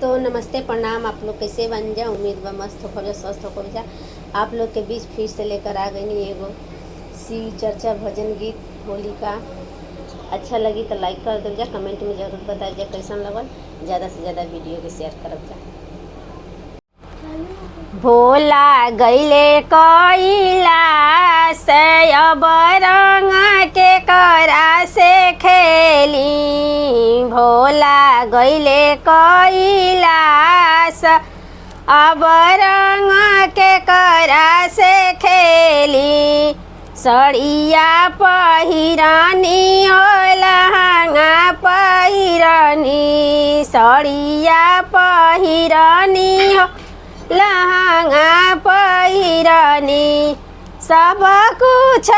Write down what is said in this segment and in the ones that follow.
तो नमस्ते प्रणाम। आप लोग कैसे बन जा, उम्मीद बा मस्त हो जा, स्वस्थ हो जा। आप लोग के बीच फिर से लेकर आ गई एगो शिव चर्चा भजन गीत होली का। अच्छा लगी तो लाइक कर दो जा, कमेंट में ज़रूर बता जा कैसन लगल। ज़्यादा से ज़्यादा वीडियो के शेयर करब जा। भोला गईले कइला से अब रंग के करा से खेली। भोला गईले कइला से अब रंग के करा से खेली। सड़िया पहिरानी हो लहंगा पहिरानी, सड़िया पहिरानी हो लहंगा पहिरानी। सब कुछ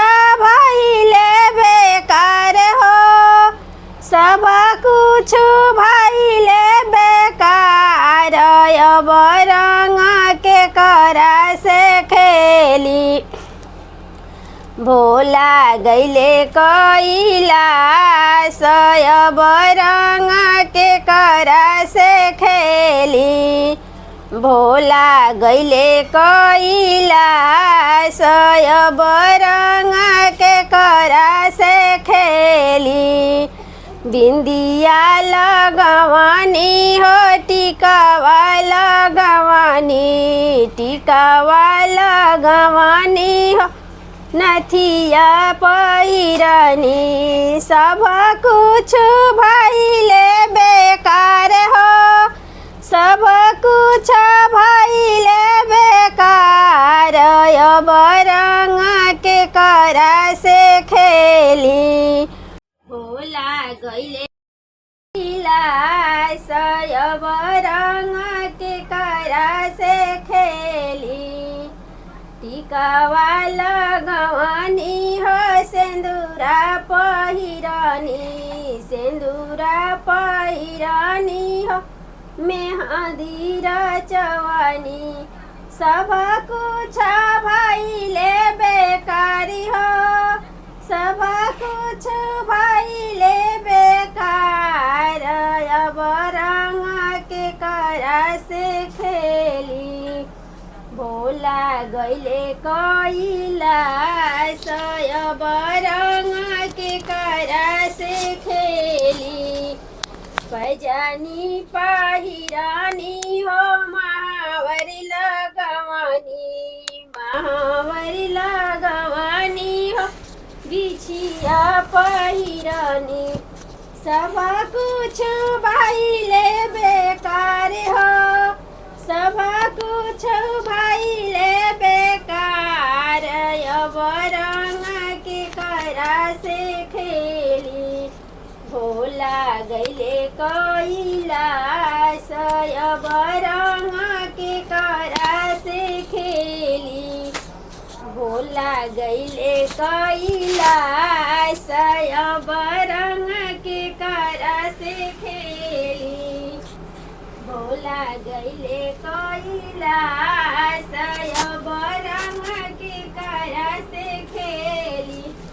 भइले बेकार हो, सब कुछ भइले बेकार। अब रंग के करा से खेली। भोला गईले कइला से अब रंग के करा से खेली। भोला गईले कइला से अब रंग के करा से खेली। बिंदिया लगवानी हो टिकावा लगवानी, टिकावा लगवानी हो नथिया पहिरानी। सब कुछ भइले बेकार हो, सब कुछ भइले बेकार। अब रंग के करा से खेली। भोला गईले से अब रंग के करा से खेली। टिकावा लगवानी हो सिंदूरा पहिरानी, सिंदूरा पहिरानी हो मेहंदी रचवानी। सब कुछ भइले बेकारी हो, सब कुछ भइले बेकार। अब रंग के करा से खेली। भोला गईले कइला से अब रंग के करा से खेली। पैजानी पहिरानी हो महावरी लगवानी, महावरी लगवानी हो बिछिया पहिरानी। सब कुछ भइले बेकार हो, सब कुछ भइले बेकार। अब रंग के करा से खेली। भोला गईले कइला से अब रंग के करा से खेली। भोला गईले कइला से अब रंग के करा से खेली। भोला गईले कइला से अब